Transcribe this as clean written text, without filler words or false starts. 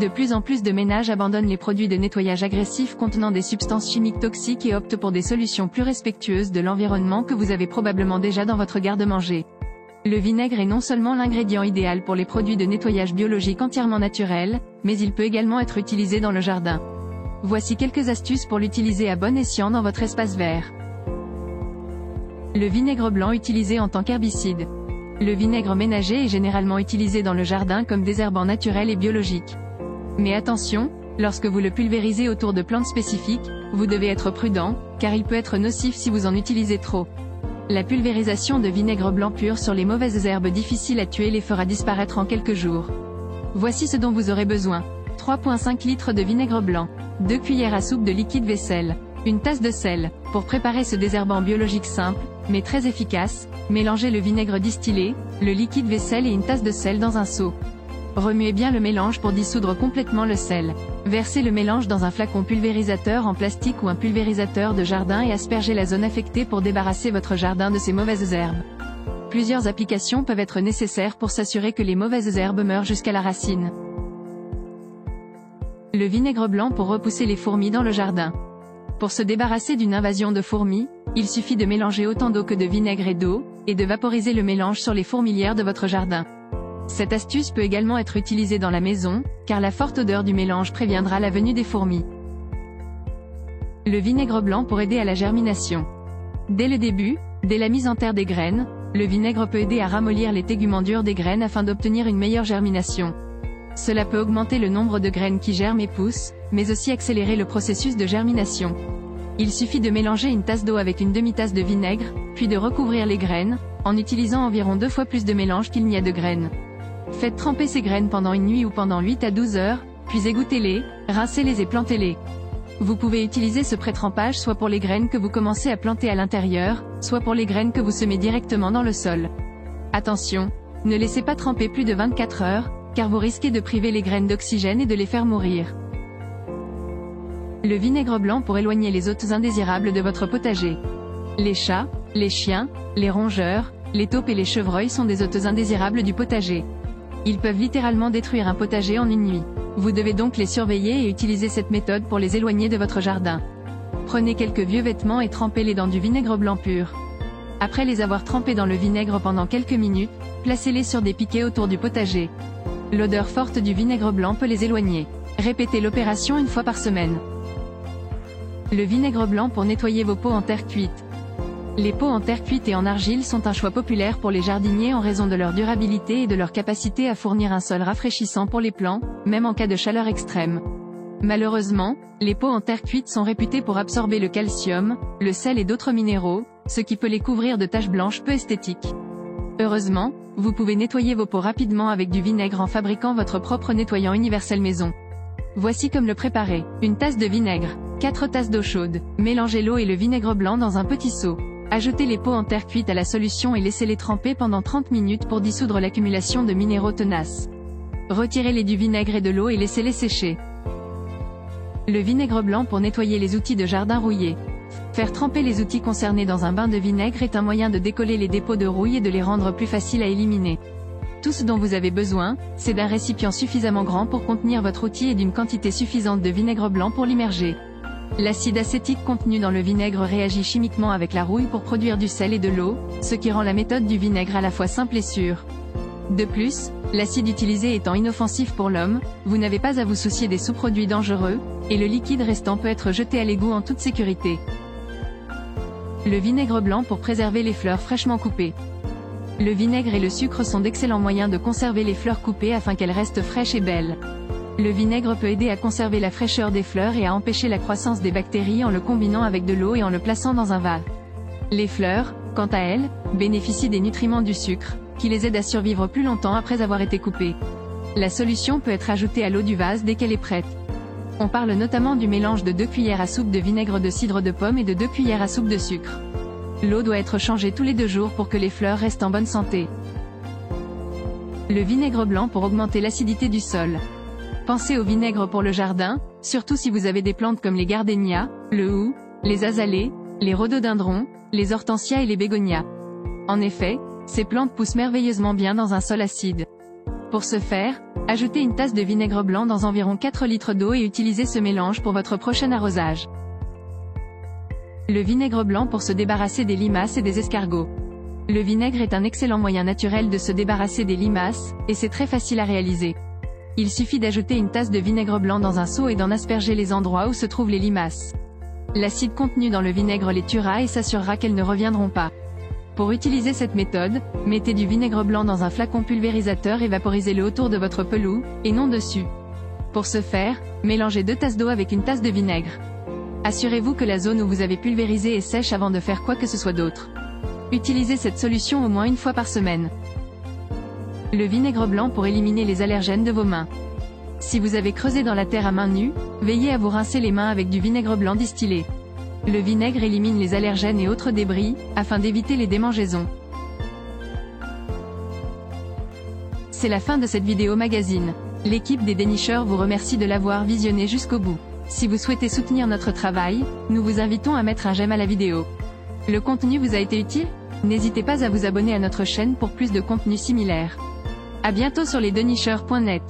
De plus en plus de ménages abandonnent les produits de nettoyage agressifs contenant des substances chimiques toxiques et optent pour des solutions plus respectueuses de l'environnement que vous avez probablement déjà dans votre garde-manger. Le vinaigre est non seulement l'ingrédient idéal pour les produits de nettoyage biologique entièrement naturels, mais il peut également être utilisé dans le jardin. Voici quelques astuces pour l'utiliser à bon escient dans votre espace vert. Le vinaigre blanc utilisé en tant qu'herbicide. Le vinaigre ménager est généralement utilisé dans le jardin comme désherbant naturel et biologique. Mais attention, lorsque vous le pulvérisez autour de plantes spécifiques, vous devez être prudent, car il peut être nocif si vous en utilisez trop. La pulvérisation de vinaigre blanc pur sur les mauvaises herbes difficiles à tuer les fera disparaître en quelques jours. Voici ce dont vous aurez besoin. 3,5 litres de vinaigre blanc, 2 cuillères à soupe de liquide vaisselle, une tasse de sel. Pour préparer ce désherbant biologique simple, mais très efficace, mélangez le vinaigre distillé, le liquide vaisselle et une tasse de sel dans un seau. Remuez bien le mélange pour dissoudre complètement le sel. Versez le mélange dans un flacon pulvérisateur en plastique ou un pulvérisateur de jardin et aspergez la zone affectée pour débarrasser votre jardin de ces mauvaises herbes. Plusieurs applications peuvent être nécessaires pour s'assurer que les mauvaises herbes meurent jusqu'à la racine. Le vinaigre blanc pour repousser les fourmis dans le jardin. Pour se débarrasser d'une invasion de fourmis, il suffit de mélanger autant d'eau que de vinaigre et d'eau, et de vaporiser le mélange sur les fourmilières de votre jardin. Cette astuce peut également être utilisée dans la maison, car la forte odeur du mélange préviendra la venue des fourmis. Le vinaigre blanc pour aider à la germination. Dès le début, dès la mise en terre des graines, le vinaigre peut aider à ramollir les téguments durs des graines afin d'obtenir une meilleure germination. Cela peut augmenter le nombre de graines qui germent et poussent, mais aussi accélérer le processus de germination. Il suffit de mélanger une tasse d'eau avec une demi-tasse de vinaigre, puis de recouvrir les graines, en utilisant environ 2 fois plus de mélange qu'il n'y a de graines. Faites tremper ces graines pendant une nuit ou pendant 8 à 12 heures, puis égouttez-les, rincez-les et plantez-les. Vous pouvez utiliser ce pré-trempage soit pour les graines que vous commencez à planter à l'intérieur, soit pour les graines que vous semez directement dans le sol. Attention, ne laissez pas tremper plus de 24 heures, car vous risquez de priver les graines d'oxygène et de les faire mourir. Le vinaigre blanc pour éloigner les hôtes indésirables de votre potager. Les chats, les chiens, les rongeurs, les taupes et les chevreuils sont des hôtes indésirables du potager. Ils peuvent littéralement détruire un potager en une nuit. Vous devez donc les surveiller et utiliser cette méthode pour les éloigner de votre jardin. Prenez quelques vieux vêtements et trempez-les dans du vinaigre blanc pur. Après les avoir trempés dans le vinaigre pendant quelques minutes, placez-les sur des piquets autour du potager. L'odeur forte du vinaigre blanc peut les éloigner. Répétez l'opération une fois par semaine. Le vinaigre blanc pour nettoyer vos pots en terre cuite. Les pots en terre cuite et en argile sont un choix populaire pour les jardiniers en raison de leur durabilité et de leur capacité à fournir un sol rafraîchissant pour les plants, même en cas de chaleur extrême. Malheureusement, les pots en terre cuite sont réputés pour absorber le calcium, le sel et d'autres minéraux, ce qui peut les couvrir de taches blanches peu esthétiques. Heureusement, vous pouvez nettoyer vos pots rapidement avec du vinaigre en fabriquant votre propre nettoyant universel maison. Voici comme le préparer. Une tasse de vinaigre, 4 tasses d'eau chaude. Mélangez l'eau et le vinaigre blanc dans un petit seau. Ajoutez les pots en terre cuite à la solution et laissez-les tremper pendant 30 minutes pour dissoudre l'accumulation de minéraux tenaces. Retirez-les du vinaigre et de l'eau et laissez-les sécher. Le vinaigre blanc pour nettoyer les outils de jardin rouillés. Faire tremper les outils concernés dans un bain de vinaigre est un moyen de décoller les dépôts de rouille et de les rendre plus faciles à éliminer. Tout ce dont vous avez besoin, c'est d'un récipient suffisamment grand pour contenir votre outil et d'une quantité suffisante de vinaigre blanc pour l'immerger. L'acide acétique contenu dans le vinaigre réagit chimiquement avec la rouille pour produire du sel et de l'eau, ce qui rend la méthode du vinaigre à la fois simple et sûre. De plus, l'acide utilisé étant inoffensif pour l'homme, vous n'avez pas à vous soucier des sous-produits dangereux, et le liquide restant peut être jeté à l'égout en toute sécurité. Le vinaigre blanc pour préserver les fleurs fraîchement coupées. Le vinaigre et le sucre sont d'excellents moyens de conserver les fleurs coupées afin qu'elles restent fraîches et belles. Le vinaigre peut aider à conserver la fraîcheur des fleurs et à empêcher la croissance des bactéries en le combinant avec de l'eau et en le plaçant dans un vase. Les fleurs, quant à elles, bénéficient des nutriments du sucre, qui les aident à survivre plus longtemps après avoir été coupées. La solution peut être ajoutée à l'eau du vase dès qu'elle est prête. On parle notamment du mélange de 2 cuillères à soupe de vinaigre de cidre de pomme et de 2 cuillères à soupe de sucre. L'eau doit être changée tous les 2 jours pour que les fleurs restent en bonne santé. Le vinaigre blanc pour augmenter l'acidité du sol. Pensez au vinaigre pour le jardin, surtout si vous avez des plantes comme les gardénias, le hou, les azalées, les rhododendrons, les hortensias et les bégonias. En effet, ces plantes poussent merveilleusement bien dans un sol acide. Pour ce faire, ajoutez une tasse de vinaigre blanc dans environ 4 litres d'eau et utilisez ce mélange pour votre prochain arrosage. Le vinaigre blanc pour se débarrasser des limaces et des escargots. Le vinaigre est un excellent moyen naturel de se débarrasser des limaces, et c'est très facile à réaliser. Il suffit d'ajouter une tasse de vinaigre blanc dans un seau et d'en asperger les endroits où se trouvent les limaces. L'acide contenu dans le vinaigre les tuera et s'assurera qu'elles ne reviendront pas. Pour utiliser cette méthode, mettez du vinaigre blanc dans un flacon pulvérisateur et vaporisez-le autour de votre peloux, et non dessus. Pour ce faire, mélangez 2 tasses d'eau avec une tasse de vinaigre. Assurez-vous que la zone où vous avez pulvérisé est sèche avant de faire quoi que ce soit d'autre. Utilisez cette solution au moins une fois par semaine. Le vinaigre blanc pour éliminer les allergènes de vos mains. Si vous avez creusé dans la terre à main nue, veillez à vous rincer les mains avec du vinaigre blanc distillé. Le vinaigre élimine les allergènes et autres débris, afin d'éviter les démangeaisons. C'est la fin de cette vidéo magazine. L'équipe des dénicheurs vous remercie de l'avoir visionné jusqu'au bout. Si vous souhaitez soutenir notre travail, nous vous invitons à mettre un j'aime à la vidéo. Le contenu vous a été utile? N'hésitez pas à vous abonner à notre chaîne pour plus de contenu similaire. À bientôt sur lesdenicheurs.net.